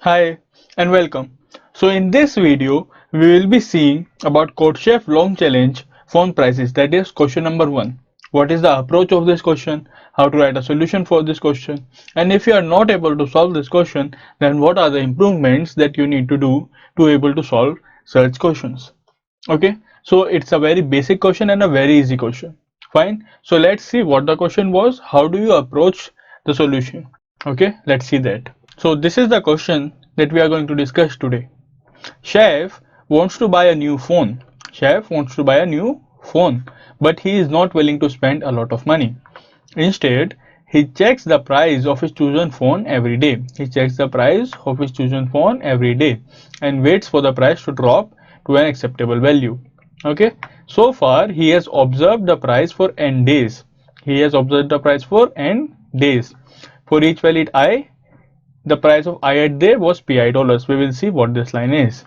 Hi and welcome. So in this video we will be seeing about CodeChef long challenge phone prices, that is question number 1. What is the approach of this question, how to write a solution for this question, and if you are not able to solve this question, then what are the improvements that you need to do to able to solve such questions. Okay, so it's a very basic question and a very easy question. Fine, so let's see what the question was. How do you approach the solution? Okay, let's see that. So this is the question that we are going to discuss today. Chef wants to buy a new phone. Chef wants to buy a new phone, but he is not willing to spend a lot of money. Instead, he checks the price of his chosen phone every day. He checks the price of his chosen phone every day and waits for the price to drop to an acceptable value. Okay, so far he has observed the price for n days. He has observed the price for n days. For each valid I, the price of I at day was pi dollars. We will see what this line is.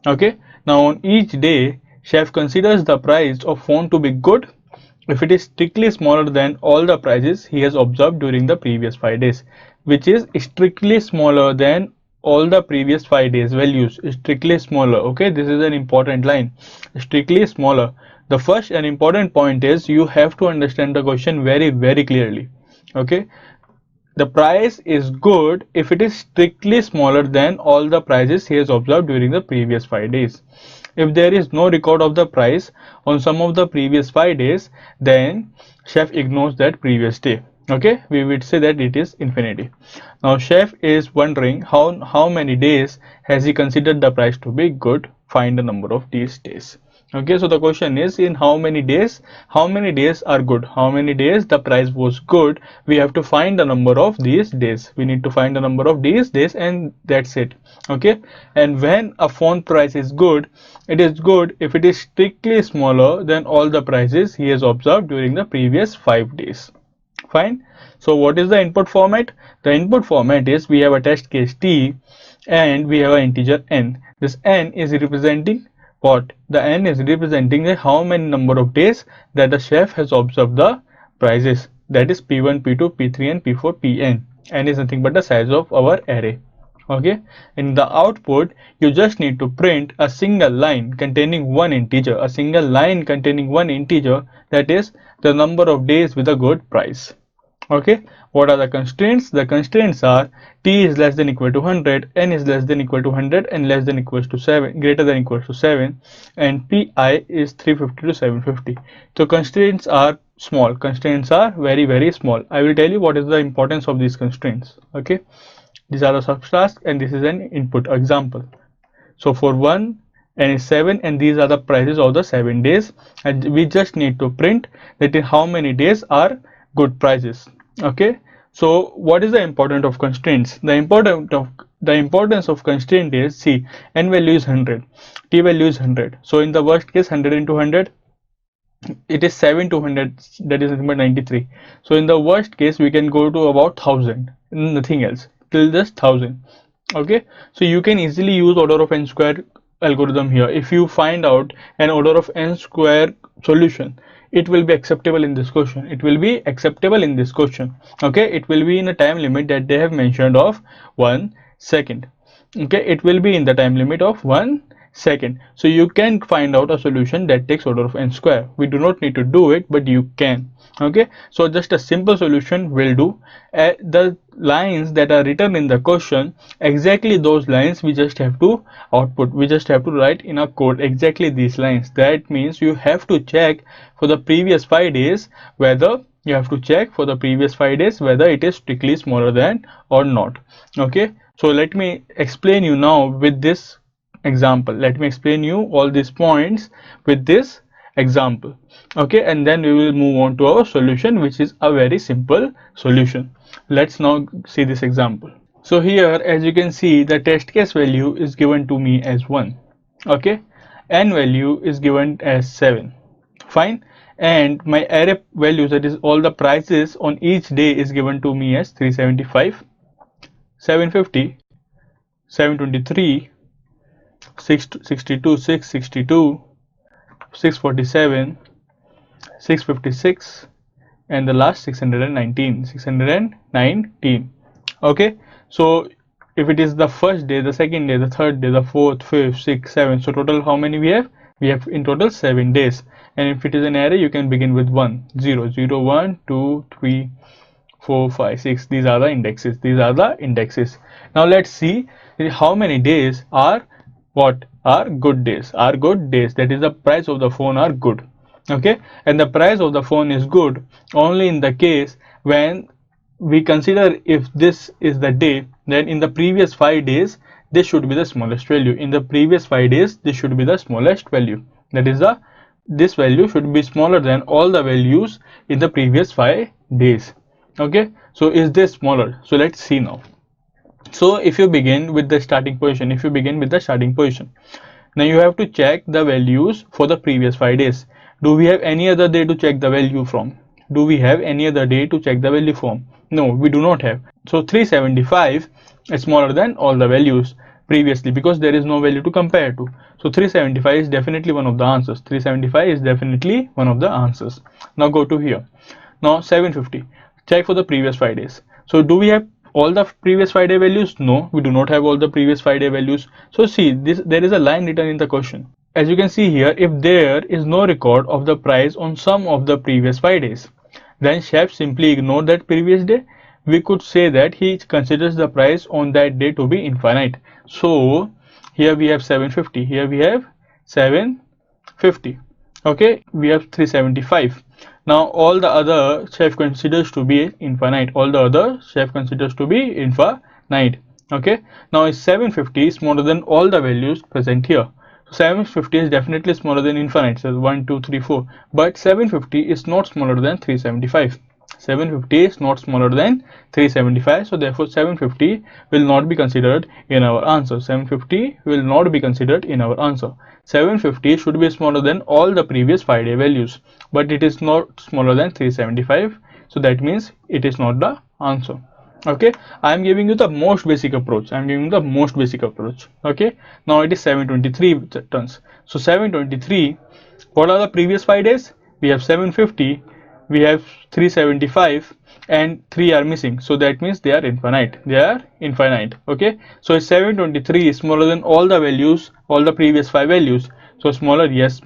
Okay, now on each day, chef considers the price of phone to be good if it is strictly smaller than all the prices he has observed during the previous 5 days, which is strictly smaller than all the previous 5 days values. Strictly smaller. Okay, this is an important line. Strictly smaller. The first and important point is you have to understand the question very clearly. Okay, the price is good if it is strictly smaller than all the prices he has observed during the previous 5 days. If there is no record of the price on some of the previous 5 days, then chef ignores that previous day. Okay, we would say that it is infinity. Now chef is wondering how many days has he considered the price to be good. Find the number of these days. Okay, so the question is, in how many days are good, how many days the price was good. We have to find the number of these days. We need to find the number of these days, and that's it. Okay, and when a phone price is good, it is good if it is strictly smaller than all the prices he has observed during the previous 5 days. Fine. So what is the input format? The input format is, we have a test case t and we have an integer n. This n is representing what? The n is representing the how many number of days that the chef has observed the prices, that is p1, p2, p3 and p4, pn. N is nothing but the size of our array. Okay, in the output you just need to print a single line containing one integer, that is the number of days with a good price. Okay, what are the constraints? The constraints are t is less than equal to 100, n is less than equal to 100 and less than equals to 7, greater than equals to 7, and pi is 350 to 750. So constraints are small, constraints are very small. I will tell you what is the importance of these constraints. Okay, these are the subtasks and this is an input example. So for 1 n is 7 and these are the prices of the 7 days, and we just need to print that in how many days are good prices. Okay, so what is the importance of constraints? The importance of constraint is, see, n value is 100, t value is 100. So in the worst case, 100 into 100, it is 7 to 100, that is number 93. So in the worst case we can go to about 1000, nothing else, till just 1000. Okay, so you can easily use order of n square algorithm here. If you find out an order of n square solution, it will be acceptable in this question. Okay, it will be in a time limit that they have mentioned of 1 second. Okay, it will be in the time limit of 1 second. So you can find out a solution that takes order of n square. We do not need to do it, but you can. Okay, so just a simple solution will do. The lines that are written in the question, exactly those lines we just have to output. We just have to write in a code exactly these lines. That means you have to check for the previous 5 days whether it is strictly smaller than or not. Okay, so let me explain you now with this example. Let me explain you all these points with this example. Okay, and then we will move on to our solution, which is a very simple solution. Let's now see this example. So here, as you can see, the test case value is given to me as 1. Okay, n value is given as 7. Fine, and my array values, that is all the prices on each day, is given to me as 375, 750, 723, 662, 662, 647, 656, and the last 619. Okay, so if it is the first day, the second day, the third day, the fourth, fifth, sixth, seventh, so total how many we have? We have in total 7 days. And if it is an array, you can begin with 1, 0, 0, 1, 2, 3, 4, 5, 6. These are the indexes. These are the indexes. Now let's see how many days are what are good days. Are good days. That is the price of the phone are good. Okay, and the price of the phone is good only in the case when we consider if this is the day, then in the previous 5 days this should be the smallest value. In the previous 5 days this should be the smallest value. That is the this value should be smaller than all the values in the previous 5 days. Okay, so is this smaller? So let's see now. So if you begin with the starting position, now you have to check the values for the previous 5 days. Do we have any other day to check the value from? Do we have any other day to check the value from? No, we do not have. So 375 is smaller than all the values previously because there is no value to compare to. So 375 is definitely one of the answers. 375 is definitely one of the answers. Now go to here. Now 750. Check for the previous 5 days. So do we have all the previous 5 day values? No, we do not have all the previous 5 day values. So see, there is a line written in the question. As you can see here, if there is no record of the price on some of the previous 5 days, then chef simply ignore that previous day. We could say that he considers the price on that day to be infinite. So here we have 750, here we have 750. Okay, we have 375. Now all the other chef considers to be infinite. All the other chef considers to be infinite. Okay, now is 750 smaller than all the values present here. So 750 is definitely smaller than infinite. So 1, 2, 3, 4. But 750 is not smaller than 375. 750 is not smaller than 375. So therefore 750 will not be considered in our answer. 750 will not be considered in our answer. 750 should be smaller than all the previous 5 day values, but it is not smaller than 375. So that means it is not the answer. Okay, I am giving you the most basic approach. Okay, now it is 723 tons. So 723, what are the previous 5 days? We have 750, we have 375, and 3 are missing. So that means they are infinite. Okay, so 723 is smaller than all the values, all the previous 5 values. So smaller, yes.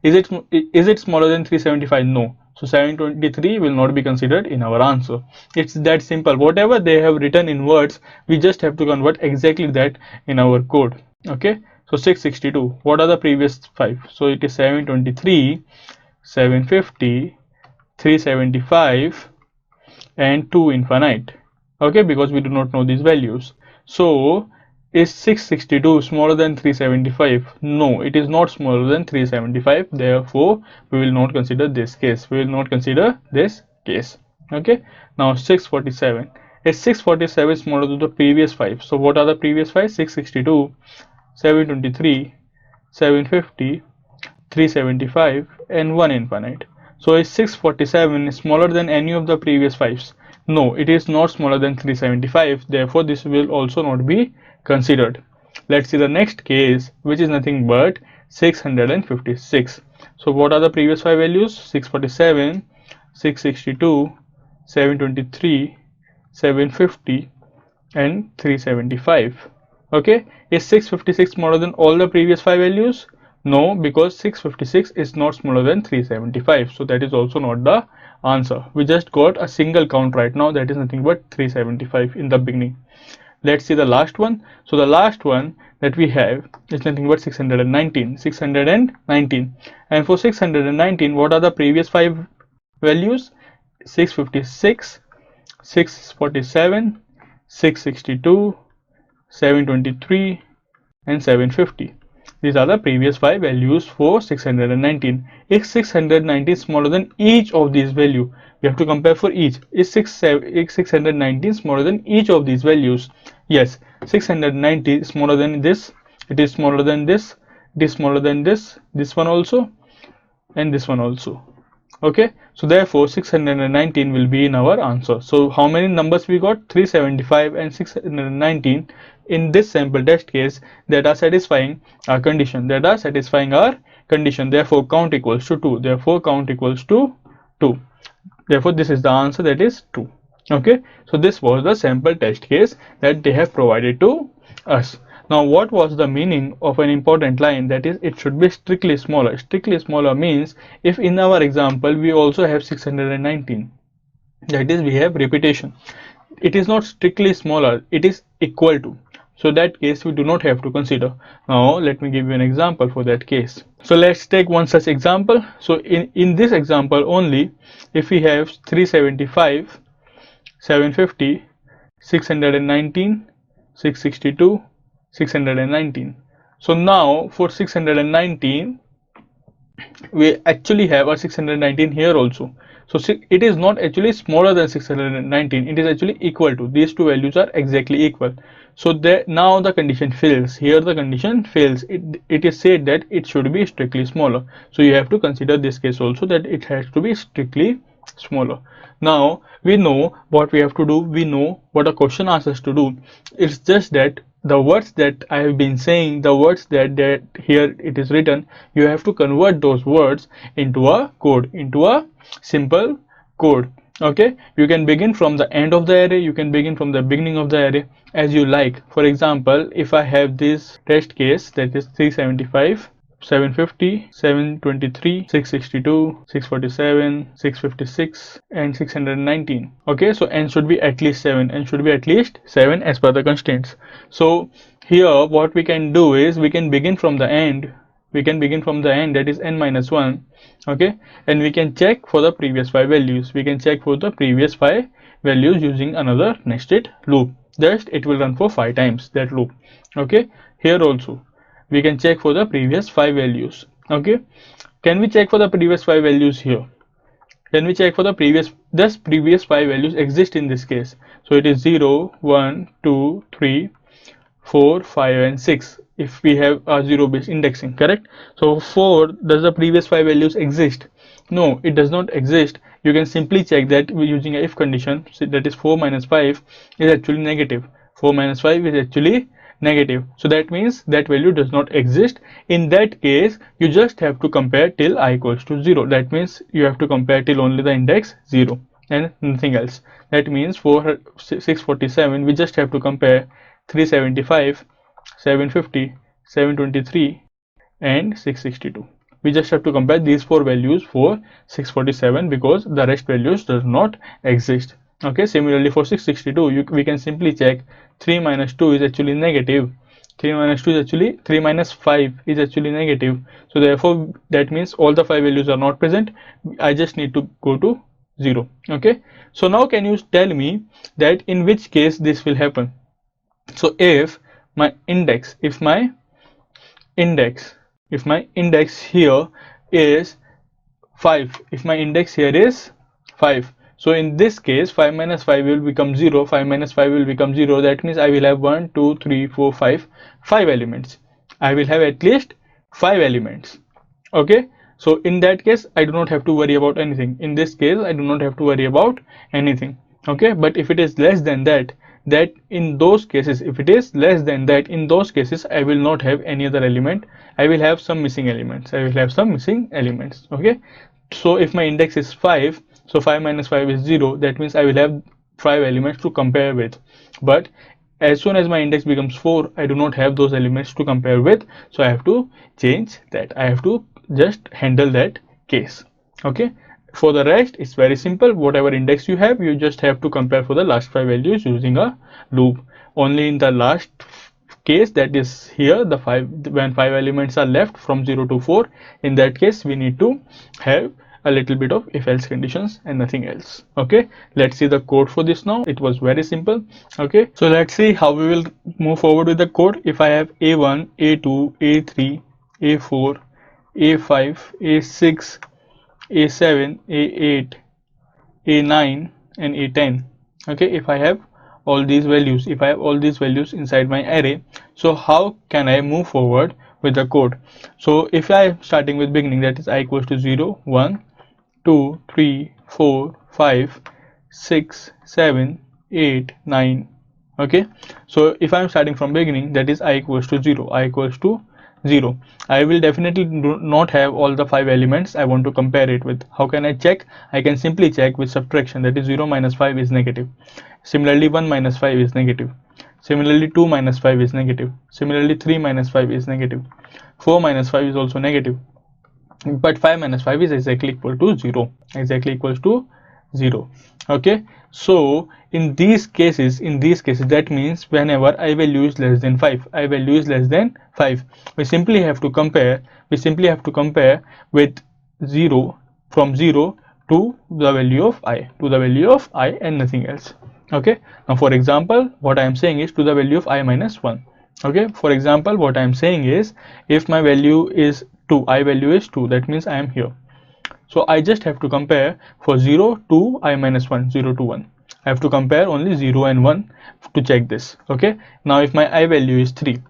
Is it smaller than 375? No. So 723 will not be considered in our answer. It's that simple. Whatever they have written in words, we just have to convert exactly that in our code. Okay, so 662, what are the previous 5? So it is 723, 750, 375, and 2 infinite. Okay, because we do not know these values. So is 662 smaller than 375? No, it is not smaller than 375. Therefore we will not consider this case. Okay, now 647. Is 647 smaller than the previous 5? So what are the previous 5? 662, 723, 750, 375, and 1 infinite. So is 647 smaller than any of the previous 5s? No, it is not smaller than 375. Therefore this will also not be considered. Let's see the next case, which is nothing but 656. So what are the previous 5 values? 647, 662, 723, 750, and 375. Okay, is 656 smaller than all the previous 5 values? No, because 656 is not smaller than 375. So that is also not the answer. We just got a single count right now, that is nothing but 375 in the beginning. Let's see the last one. So the last one that we have is nothing but 619. And for 619, what are the previous 5 values? 656, 647, 662, 723, and 750. These are the previous 5 values for 619. Is 619 smaller than each of these values? We have to compare for each. Is 619 smaller than each of these values? Yes, 690 is smaller than this. It is smaller than this. It is smaller than this. This one also, and this one also. Okay, so therefore 619 will be in our answer. So how many numbers we got? 375 and 619 in this sample test case that are satisfying our condition. Therefore count equals to 2. Therefore this is the answer, that is 2. Okay, so this was the sample test case that they have provided to us. Now what was the meaning of an important line, that is it should be strictly smaller? Strictly smaller means if in our example we also have 619, that is we have repetition, it is not strictly smaller, it is equal to, so that case we do not have to consider. Now let me give you an example for that case. So let's take one such example. So in this example only, if we have 375, 750, 619, 662, 619. So now for 619 we actually have a 619 here also. So it is not actually smaller than 619, it is actually equal to, these two values are exactly equal. So there, now the condition fails, here the condition fails, it is said that it should be strictly smaller. So you have to consider this case also, that it has to be strictly smaller. Now we know what we have to do, we know what a question asks us to do. It's just that the words that I have been saying, the words that here it is written, you have to convert those words into a code, into a simple code. Okay, you can begin from the end of the array, you can begin from the beginning of the array, as you like. For example, if I have this test case, that is 375, 750, 723, 662, 647, 656 and 619. Okay, so n should be at least 7, n should be at least 7 as per the constraints. So here what we can do is we can begin from the end, that is n minus 1. Okay, and we can check for the previous 5 values, using another nested loop. Just it will run for 5 times that loop. Okay, here also we can check for the previous 5 values. Okay, can we check for the previous 5 values here? Can we check for the previous 5 values exist in this case? So it is 0, 1, 2, 3, 4, 5 and 6 if we have a 0 based indexing, correct? So 4, does the previous 5 values exist? No, it does not exist. You can simply check that using a if condition, so that is 4 minus 5 is actually negative. 4 minus 5 is actually negative, so that means that value does not exist. In that case you just have to compare till I equals to 0. That means you have to compare till only the index 0 and nothing else. That means for 647 we just have to compare 375, 750, 723 and 662. We just have to compare these 4 values for 647 because the rest values does not exist. Okay, similarly for 662 we can simply check 3 minus 2 is actually negative. 3 minus 2 is actually 3 minus 5 is actually negative. So therefore that means all the 5 values are not present. I just need to go to 0. Okay, so now can you tell me that in which case this will happen? So if my index, if my index here is 5, if my index here is 5, so in this case 5 minus 5 will become 0, 5 minus 5 will become 0. That means I will have 1, 2, 3, 4, 5, 5 elements. I will have at least 5 elements. Okay, so in that case I do not have to worry about anything. In this case I do not have to worry about anything. Okay, but if it is less than that, in those cases, if it is less than that, in those cases I will not have any other element. I will have some missing elements. Okay, so if my index is 5, so 5 minus 5 is 0. That means I will have 5 elements to compare with. But as soon as my index becomes 4, I do not have those elements to compare with, so I have to change that. I have to just handle that case. Okay, for the rest it's very simple. Whatever index you have, you just have to compare for the last 5 values using a loop. Only in the last case, that is here, the 5, when 5 elements are left from 0 to 4, in that case we need to have a little bit of if else conditions and nothing else. Okay, let's see the code for this. Now it was very simple. Okay, so let's see how we will move forward with the code. If I have a1, a2, a3, a4, a5, a6, a7, a8, a9 and a10. Okay, if I have all these values, inside my array, so how can I move forward with the code? So if I am starting with beginning, that is I equals to 0, 1, 2, 3, 4, 5, 6, 7, 8, 9. Okay, so if I am starting from beginning, that is I equals to 0, 0. I will definitely not have all the 5 elements I want to compare it with. How can I check? I can simply check with subtraction, that is 0 minus 5 is negative. Similarly 1 minus 5 is negative. Similarly 2 minus 5 is negative. Similarly 3 minus 5 is negative. 4 minus 5 is also negative. But 5 minus 5 is exactly equal to 0. Exactly equals to 0. Okay, so in these cases, that means whenever I value is less than 5, I value is less than 5, we simply have to compare with 0, from 0 to the value of I, and nothing else. Okay, now for example, what I am saying is to the value of I minus 1. Okay, for example, what I am saying is, if my value is 2, I value is 2, that means I am here. So I just have to compare for 0 to I minus 1, 0 to 1. I have to compare only 0 and 1 to check this. Okay, now if my I value is 3,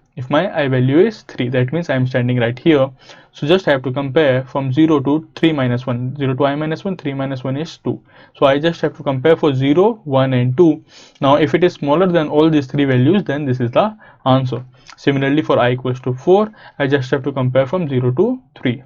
that means I am standing right here. So just have to compare from 0 to 3 minus 1, 0 to I minus 1, 3 minus 1 is 2. So I just have to compare for 0, 1 and 2. Now if it is smaller than all these three values, then this is the answer. Similarly for I equals to 4, I just have to compare from 0 to 3,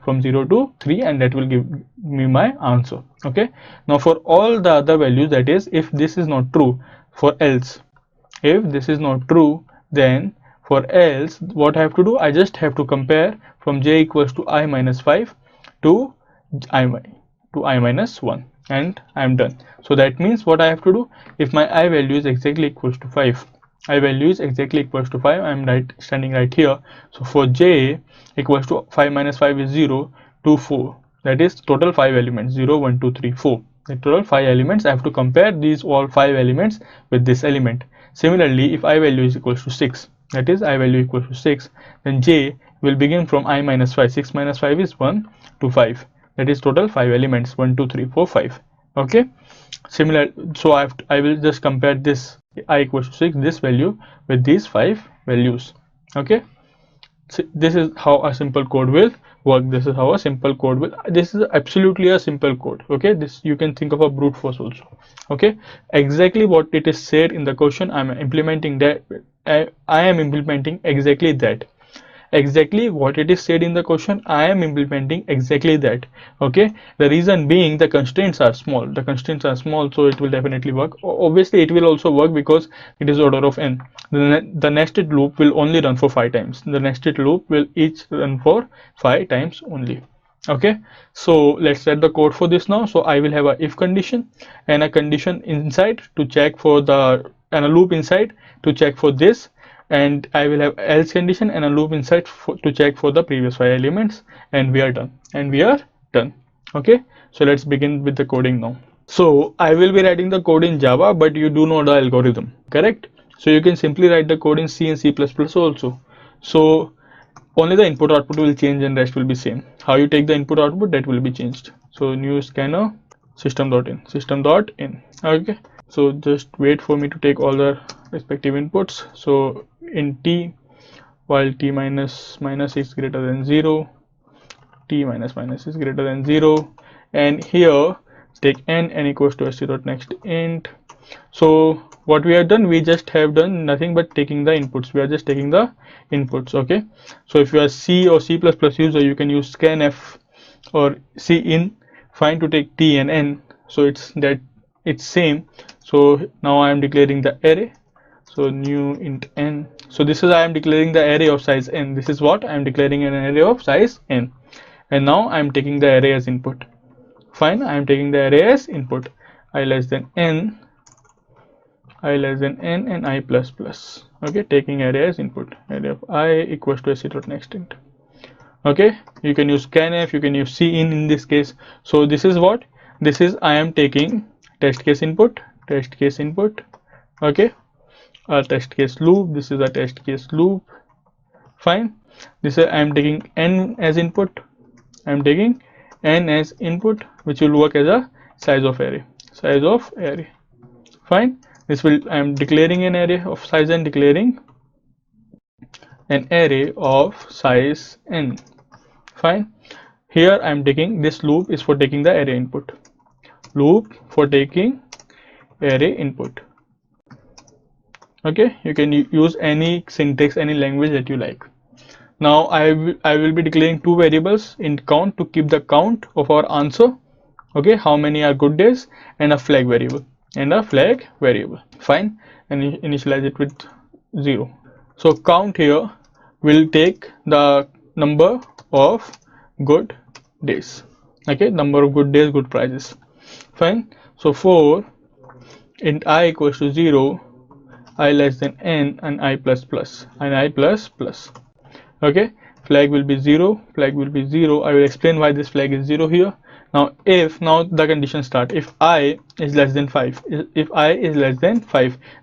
and that will give me my answer. Okay, now for all the other values, that is, if this is not true, if this is not true, then for else what I have to do, I just have to compare from j equals to I minus 5 to I minus 1, and I am done. So that means what I have to do, if my I value is exactly equals to 5, I am standing right here. So for j equals to 5 minus 5 is 0 to 4, that is total 5 elements, 0 1 2 3 4, the total 5 elements. I have to compare these all 5 elements with this element. Similarly, if I value is equals to 6, that is I value equals to 6, then j will begin from I minus 5. 6 minus 5 is 1 to 5, that is total 5 elements, 1 2 3 4 5. Okay, similar, so I will just compare this I equals to 6, this value, with these 5 values. Okay, so this is how a simple code will work. This is absolutely a simple code. Okay, this you can think of a brute force also. Okay, exactly what it is said in the question, I am implementing that. I am implementing exactly that. Exactly what it is said in the question, I am implementing exactly that. Okay, the reason being, the constraints are small, so it will definitely work. Obviously it will also work because it is order of n. The nested loop will only run for 5 times. The nested loop will each run for 5 times only. Okay, so let's set the code for this now. So I will have a if condition and a condition inside to check for the, and a loop inside to check for this, and I will have else condition and a loop inside to check for the previous 5 elements, and we are done. Okay, so let's begin with the coding now. So I will be writing the code in Java, but you do know the algorithm, correct? So you can simply write the code in C and C++ also. So only the input output will change and rest will be same. How you take the input output, that will be changed. So new scanner system.in. Okay, so just wait for me to take all the respective inputs. So in t, while t minus minus is greater than 0, t minus minus is greater than 0, and here take n equals to s dot next int. So what we have done, we just have done nothing but taking the inputs. We are just taking the inputs. Okay, so if you are C or C++ user, you can use scanf or cin, fine, to take t and n. So it's same. So now I am declaring the array. So new int n. So this is, I am declaring the array of size n. This is what I am declaring, an array of size n. And now I am taking the array as input. Fine, I am taking the array as input. I less than n and I plus plus. Okay, taking array as input. Array of I equals to s dot next int. Okay, you can use scanf, you can use cin in this case. So this is what, this is, I am taking test case input. Okay, a test case loop. This is a test case loop. Fine, this is, I am taking n as input. Which will work as a size of array. Fine, this will, I am declaring an array of size and declaring an array of size n. Fine, here I am taking, this loop is for taking the array input. Okay, you can use any syntax, any language that you like. Now I will be declaring two variables in count to keep the count of our answer. Okay, how many are good days, and a flag variable, fine, and initialize it with 0. So count here will take the number of good days. Okay, number of good days, good prices, fine. So for int I equals to 0, I less than n, and I plus plus, okay, flag will be 0, I will explain why this flag is 0 here. Now the condition start, if I is less than 5,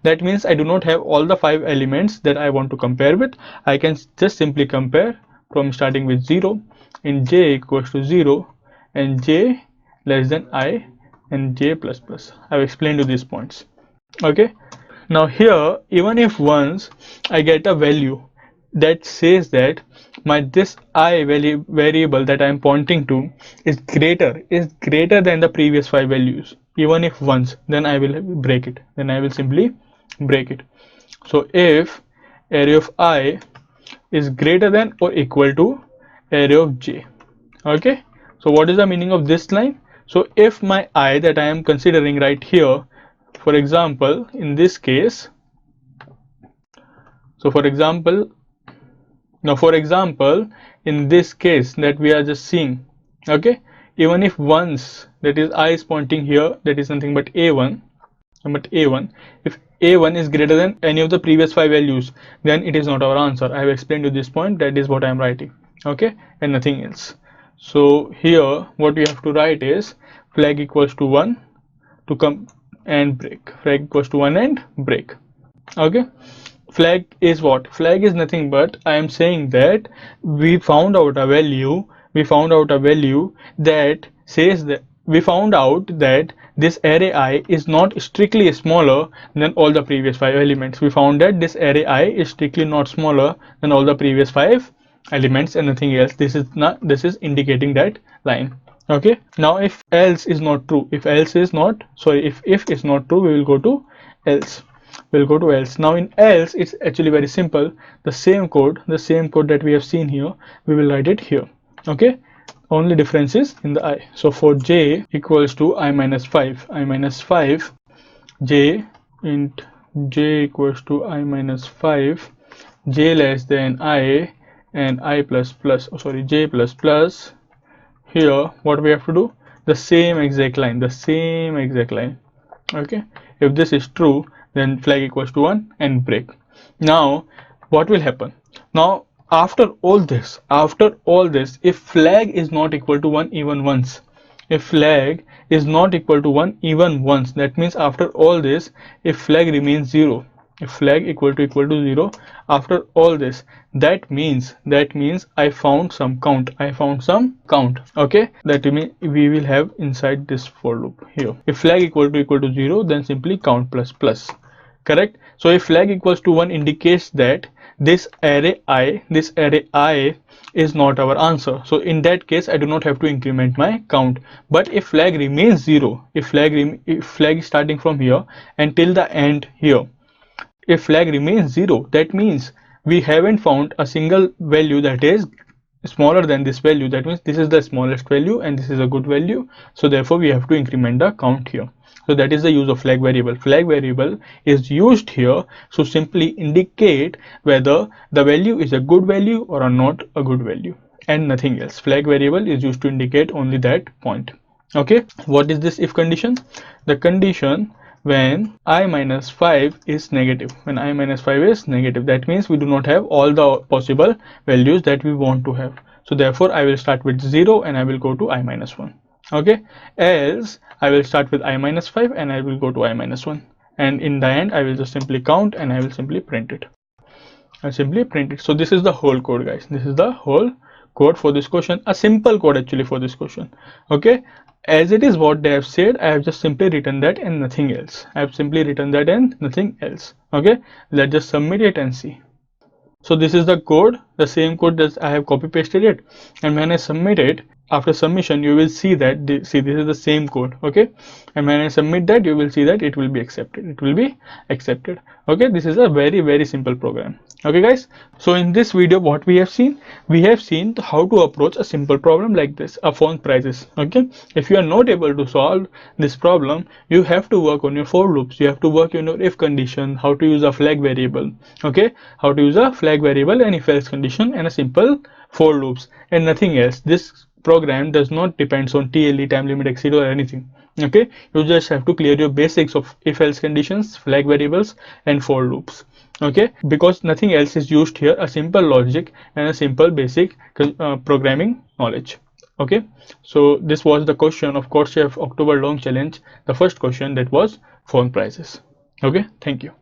that means I do not have all the 5 elements that I want to compare with. I can just simply compare from starting with 0 in j equals to 0 and j less than I and j plus plus. I have explained to these points. Okay, now here, even if once I get a value that says that this I variable that I am pointing to is greater than the previous 5 values, even if once, then I will break it. Then I will simply break it. So if array of I is greater than or equal to array of j. Okay. So what is the meaning of this line? So if my I that I am considering right here, for example, in this case, so for example, in this case that we are just seeing, okay, even if once, that is I is pointing here, that is nothing but a1, if a1 is greater than any of the previous 5 values, then it is not our answer. I have explained to this point, that is what I am writing, okay, and nothing else. So here what we have to write is flag equals to 1 to come and break, okay. Flag is what? Flag is nothing but I am saying that we found out a value that says that we found out that this array I is not strictly smaller than all the previous 5 elements. We found that this array I is strictly not smaller than all the previous 5 elements and nothing else. This is indicating that line. Okay, now if else is not true, if if is not true, we will go to else. Now in else, it's actually very simple. The same code that we have seen here, we will write it here. Okay, only difference is in the I. So for j equals to I minus 5, j int j equals to I minus 5, j less than I and I plus plus, j plus plus. Here what we have to do, the same exact line, okay. If this is true, then flag equals to 1 and break. Now what will happen? Now after all this, if flag is not equal to 1 even once, that means after all this, if flag remains 0, equal to 0 after all this, that means I found some count, okay, that means we will have inside this for loop here. If flag equal to 0, then simply count plus plus, correct. So if flag equals to 1 indicates that this array I is not our answer. So in that case, I do not have to increment my count. But if flag remains 0, if flag is starting from here until the end here, if flag remains 0, that means we haven't found a single value that is smaller than this value. That means this is the smallest value and this is a good value. So therefore we have to increment the count here. So that is the use of flag variable. Flag variable is used here to simply indicate whether the value is a good value or not a good value, and nothing else. Flag variable is used to indicate only that point. Okay, what is this if condition? The condition when I minus 5 is negative. That means we do not have all the possible values that we want to have. So therefore I will start with 0 and I will go to I minus 1. Okay, else I will start with I minus 5 and I will go to I minus 1, and in the end I will just simply count and I will simply print it. So this is the whole code, guys. This is the whole code for this question, a simple code actually for this question. Okay, as it is what they have said, I have just simply written that and nothing else. Okay, let's just submit it and see. So this is the code, the same code that I have copy pasted it, and when I submit it, after submission you will see that this is the same code. Okay, and when I submit that, you will see that it will be accepted. Okay, this is a very simple program. Okay guys, so in this video what we have seen how to approach a simple problem like this, a font prices. Okay, if you are not able to solve this problem, you have to work on your for loops, you have to work on your if condition, how to use a flag variable. Okay, how to use a flag variable and if else condition and a simple for loops and nothing else. This program does not depends on TLE, time limit exceed, or anything. Okay, you just have to clear your basics of if else conditions, flag variables and for loops. Okay, because nothing else is used here, a simple logic and a simple basic programming knowledge. Okay, so this was the question of CodeChef October long challenge, the first question, that was font prices. Okay, thank you.